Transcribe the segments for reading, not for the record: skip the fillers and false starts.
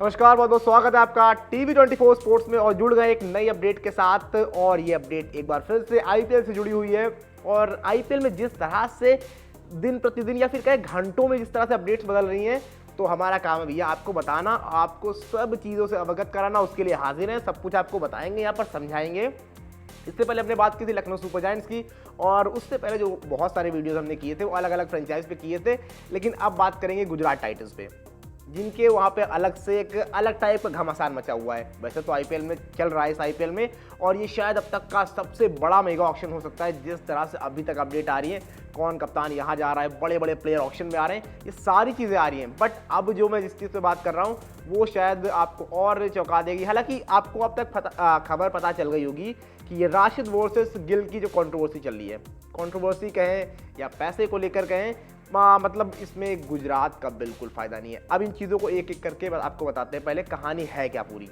नमस्कार, बहुत बहुत स्वागत है आपका TV24 स्पोर्ट्स में और जुड़ गए एक नई अपडेट के साथ। और ये अपडेट एक बार फिर से आईपीएल से जुड़ी हुई है। और आईपीएल में जिस तरह से दिन प्रतिदिन या फिर कहे घंटों में जिस तरह से अपडेट्स बदल रही हैं, तो हमारा काम है भैया आपको बताना, आपको सब चीज़ों से अवगत कराना। उसके लिए हाजिर हैं, सब कुछ आपको बताएंगे, यहाँ पर समझाएंगे। इससे पहले हमने बात की थी लखनऊ सुपर जायंट्स की, और उससे पहले जो बहुत सारे वीडियोस हमने किए थे वो अलग अलग फ्रेंचाइज पे किए थे। लेकिन अब बात करेंगे गुजरात टाइटंस पे, जिनके वहाँ पे अलग से एक अलग टाइप का घमासान मचा हुआ है। वैसे तो आईपीएल में चल रहा है इस आईपीएल में, और ये शायद अब तक का सबसे बड़ा मेगा ऑक्शन हो सकता है। जिस तरह से अभी तक अपडेट आ रही है, कौन कप्तान यहाँ जा रहा है, बड़े बड़े प्लेयर ऑक्शन में आ रहे हैं, ये सारी चीज़ें आ रही हैं। बट अब जो मैं जिस चीज़ पे बात कर रहा हूँ वो शायद आपको और चौंका देगी। हालांकि आपको अब तक खबर पता चल गई होगी कि ये राशिद वर्सेस गिल की जो कंट्रोवर्सी चल रही है, कंट्रोवर्सी कहें या पैसे को लेकर कहें, मतलब इसमें गुजरात का बिल्कुल फायदा नहीं है। अब इन चीज़ों को एक एक करके आपको बताते हैं। पहले कहानी है क्या पूरी।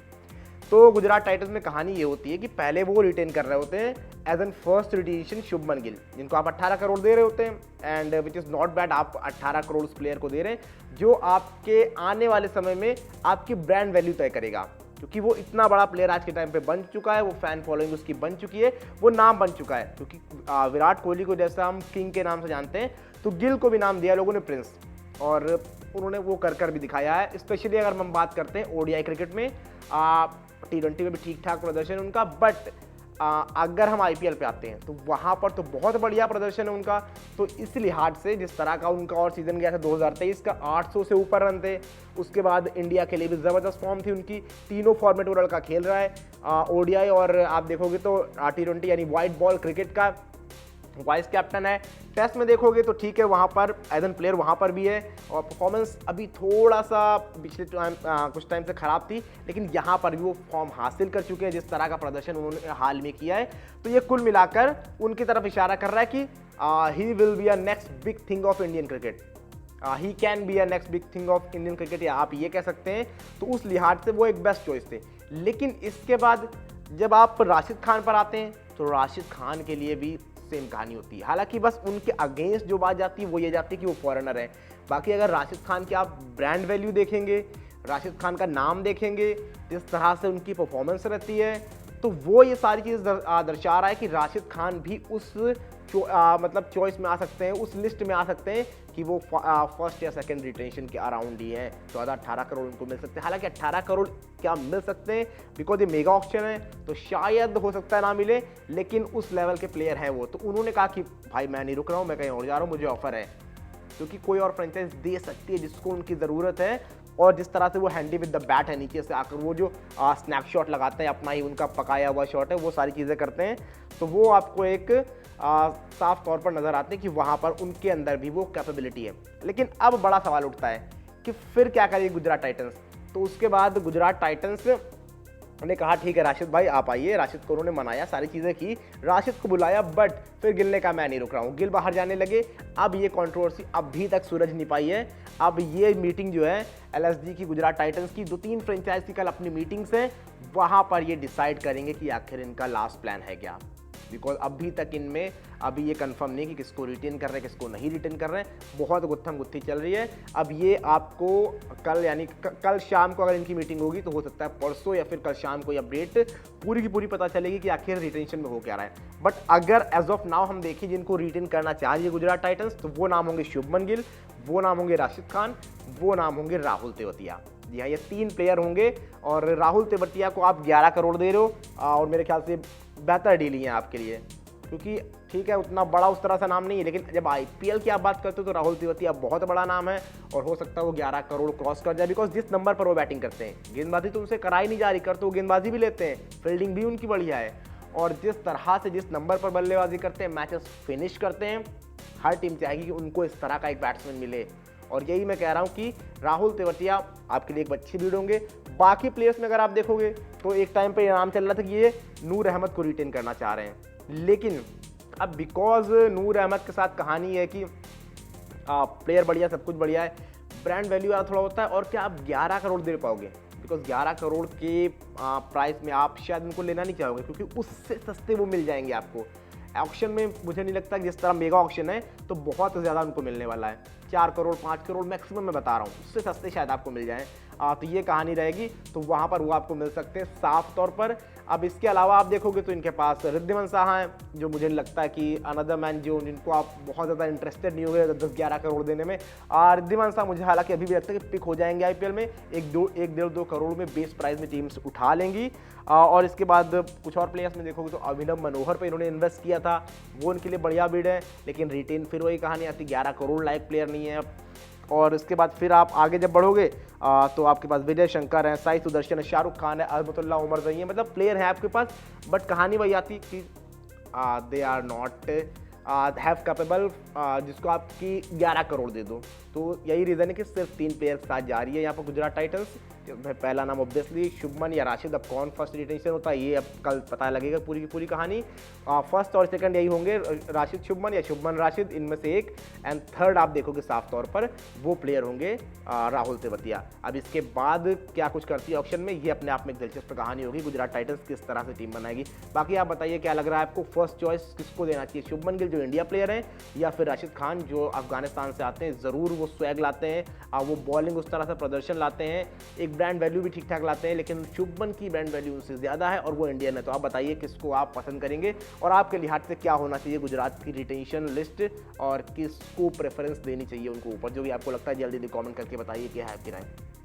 तो गुजरात टाइटंस में कहानी ये होती है कि पहले वो रिटेन कर रहे होते हैं as an first retention Shubman Gill, जिनको आप 18 करोड़ दे रहे होते हैं, and which is not bad. आप 18 करोड़ उस प्लेयर को दे रहे हैं जो आपके आने वाले समय में आपकी ब्रांड वैल्यू तय करेगा, क्योंकि वो इतना बड़ा प्लेयर आज के टाइम पे बन चुका है, वो फैन फॉलोइंग उसकी बन चुकी है, वो नाम बन चुका है। क्योंकि विराट कोहली को जैसा हम किंग के नाम से जानते हैं, तो गिल को भी नाम दिया लोगों ने प्रिंस, और उन्होंने वो कर भी दिखाया है। स्पेशली अगर हम बात करते हैं ओडीआई क्रिकेट में, T20 में भी ठीक ठाक प्रदर्शन उनका, बट अगर हम आईपीएल पे आते हैं तो वहाँ पर तो बहुत बढ़िया प्रदर्शन है उनका। तो इस लिहाज से जिस तरह का उनका और सीजन गया था 2023 का, 800 से ऊपर रन थे। उसके बाद इंडिया के लिए भी ज़बरदस्त फॉर्म थी उनकी, तीनों फॉर्मेट वो लड़का खेल रहा है, ओडीआई और आप देखोगे तो T20 यानी वाइट बॉल क्रिकेट का वाइस कैप्टन है। टेस्ट में देखोगे तो ठीक है, वहाँ पर एज एन प्लेयर वहाँ पर भी है, और परफॉर्मेंस अभी थोड़ा सा पिछले कुछ टाइम से ख़राब थी, लेकिन यहाँ पर भी वो फॉर्म हासिल कर चुके हैं जिस तरह का प्रदर्शन उन्होंने हाल में किया है। तो ये कुल मिलाकर उनकी तरफ इशारा कर रहा है कि he will be a next big thing of Indian cricket, he can be a next big thing of Indian cricket, या आप ये कह सकते हैं। तो उस लिहाज से वो एक बेस्ट चॉइस थे। लेकिन इसके बाद जब आप राशिद खान पर आते हैं, तो राशिद खान के लिए भी सेम कहानी होती है। हालांकि बस उनके अगेंस्ट जो बात जाती है वो ये जाती है कि वो फॉरेनर है। बाकी अगर राशिद खान की आप ब्रांड वैल्यू देखेंगे, राशिद खान का नाम देखेंगे, जिस तरह से उनकी परफॉर्मेंस रहती है, तो वो ये सारी चीज़ दर्शा रहा है कि राशिद खान भी उस मतलब चॉइस में आ सकते हैं, उस लिस्ट में आ सकते हैं कि वो फर्स्ट या सेकंड रिटेंशन के अराउंड ही हैं। तो 18 करोड़ उनको मिल सकते हैं। हालांकि 18 करोड़ क्या मिल सकते हैं, बिकॉज ये मेगा ऑक्शन है, तो शायद हो सकता है ना मिले, लेकिन उस लेवल के प्लेयर हैं वो। तो उन्होंने कहा कि भाई मैं नहीं रुक रहा हूँ, मैं कहीं और जा रहा हूँ, मुझे ऑफर है, क्योंकि कोई और फ्रेंचाइज दे सकती है जिसको उनकी ज़रूरत है। और जिस तरह से वो हैंडी विद द बैट है, नीचे से आकर वो जो स्नैपशॉट लगाते हैं, अपना ही उनका पकाया हुआ शॉट है, वो सारी चीज़ें करते हैं, तो वो आपको एक साफ तौर पर नज़र आते हैं कि वहाँ पर उनके अंदर भी वो कैपेबिलिटी है। लेकिन अब बड़ा सवाल उठता है कि फिर क्या करेगी गुजरात टाइटंस। तो उसके बाद गुजरात टाइटंस ने कहा ठीक है राशिद भाई आप आइए। राशिद को उन्होंने मनाया, सारी चीज़ें की, राशिद को बुलाया, बट फिर गिल ने कहा मैं नहीं रुक रहा हूँ। गिल बाहर जाने लगे। अब ये कंट्रोवर्सी अभी तक सूरज नहीं पाई है। अब ये मीटिंग जो है एलएसजी की, गुजरात टाइटंस की, 2-3 फ्रेंचाइज की कल अपनी मीटिंग्स हैं, वहाँ पर ये डिसाइड करेंगे कि आखिर इनका लास्ट प्लान है क्या। बिकॉज अभी तक इनमें अभी ये कंफर्म नहीं कि किसको रिटेन कर रहे हैं, किसको नहीं रिटेन कर रहे हैं, बहुत गुत्थम गुत्थी चल रही है। अब ये आपको कल यानी कल शाम को अगर इनकी मीटिंग होगी तो हो सकता है परसों या फिर कल शाम को ये अपडेट पूरी की पूरी पता चलेगी कि आखिर रिटेंशन में हो क्या रहा है। बट अगर एज ऑफ नाउ हम देखें जिनको रिटेन करना चाह रही है गुजरात टाइटंस, तो वो नाम होंगे शुभमन गिल, वो नाम होंगे राशिद खान, वो नाम होंगे राहुल तेवतिया। जी हाँ, ये 3 प्लेयर होंगे। और राहुल तेवतिया को आप 11 करोड़ दे रहे हो, और मेरे ख्याल से बेहतर डील ही है आपके लिए, क्योंकि ठीक है उतना बड़ा उस तरह से नाम नहीं है, लेकिन जब आईपीएल की आप बात करते हो तो राहुल तेवतिया बहुत बड़ा नाम है, और हो सकता है वो 11 करोड़ क्रॉस कर जाए। बिकॉज जिस नंबर पर वो बैटिंग करते हैं, गेंदबाजी तो उनसे कराई नहीं जा रही, कर तो वो गेंदबाजी भी लेते हैं, फील्डिंग भी उनकी बढ़िया है, और जिस तरह से जिस नंबर पर बल्लेबाजी करते हैं, मैचेस फिनिश करते हैं, हर टीम चाहेगी कि उनको इस तरह का एक बैट्समैन मिले। और यही मैं कह रहा हूं कि राहुल तेवतिया आपके लिए एक अच्छी लीड होंगे। बाकी प्लेयर्स में अगर आप देखोगे तो एक टाइम पे नाम चल रहा था कि ये नूर अहमद को रिटेन करना चाह रहे हैं, लेकिन अब बिकॉज नूर अहमद के साथ कहानी है कि प्लेयर बढ़िया, सब कुछ बढ़िया है, ब्रांड वैल्यू यार थोड़ा होता है, और क्या आप 11 करोड़ दे पाओगे? बिकॉज 11 करोड़ के प्राइस में आप शायद उनको लेना नहीं चाहोगे, क्योंकि उससे सस्ते वो मिल जाएंगे आपको। ऑक्शन में मुझे नहीं लगता कि जिस तरह मेगा ऑक्शन है तो बहुत ज़्यादा उनको मिलने वाला है। 4 करोड़ 5 करोड़ मैक्सिमम मैं बता रहा हूँ, उससे सस्ते शायद आपको मिल जाएँ। तो ये कहानी रहेगी, तो वहाँ पर वो आपको मिल सकते हैं साफ तौर पर। अब इसके अलावा आप देखोगे तो इनके पास रिद्धिमान साहा हैं, जो मुझे लगता है कि अनदर मैन जो जिनको आप बहुत ज़्यादा इंटरेस्टेड नहीं हो गए 10-11 करोड़ देने में। रिद्धिमान साहा मुझे हालांकि अभी भी लगता है कि पिक हो जाएंगे आईपीएल में, 1-1.5-2 करोड़ में बेस प्राइस में टीम्स उठा लेंगी। और इसके बाद कुछ और प्लेयर्स में देखोगे तो अभिनव मनोहर पे इन्होंने इन्वेस्ट किया था, वो उनके लिए बढ़िया बिड है, लेकिन रिटेन फिर वही कहानी आती, 11 करोड़ लायक प्लेयर नहीं है। और इसके बाद फिर आप आगे जब बढ़ोगे तो आपके पास विजय शंकर हैं, साई सुदर्शन है, शाहरुख खान है, अहमदुल्ला उमर जई है, मतलब प्लेयर है आपके पास, बट कहानी वही आती कि they are not have capable, जिसको आपकी 11 करोड़ दे दो। तो यही रीज़न है कि सिर्फ 3 प्लेयर के साथ जा रही है यहाँ पर गुजरात टाइटंस। पहला नाम ऑब्वियसली शुभमन या राशिद, अब कौन फर्स्ट रिटेंशन होता है ये अब कल पता लगेगा पूरी की पूरी कहानी। फर्स्ट और सेकंड यही होंगे, राशिद शुभमन या शुभमन राशिद, इनमें से एक। एंड थर्ड आप देखोगे साफ तौर पर वो प्लेयर होंगे राहुल तेवतिया। अब इसके बाद क्या कुछ करती है ऑक्शन में, ये अपने आप में एक दिलचस्प कहानी होगी, गुजरात टाइटंस किस तरह से टीम बनाएगी। बाकी आप बताइए क्या लग रहा है आपको, फर्स्ट चॉइस किसको देना चाहिए, शुभमन गिल जो इंडिया प्लेयर हैं, या फिर राशिद खान जो अफगानिस्तान से आते हैं, ज़रूर वो स्वैग लाते हैं, वो बॉलिंग उस तरह से प्रदर्शन लाते हैं, एक ब्रांड वैल्यू भी ठीक ठाक लाते हैं, लेकिन शुभमन की ब्रांड वैल्यू उनसे ज़्यादा है और वो इंडियन है। तो आप बताइए किसको आप पसंद करेंगे और आपके लिहाज से क्या होना चाहिए गुजरात की रिटेंशन लिस्ट, और किसको प्रेफरेंस देनी चाहिए उनको ऊपर, जो भी आपको लगता है जल्दी कमेंट करके बताइए क्या है आपकी राय।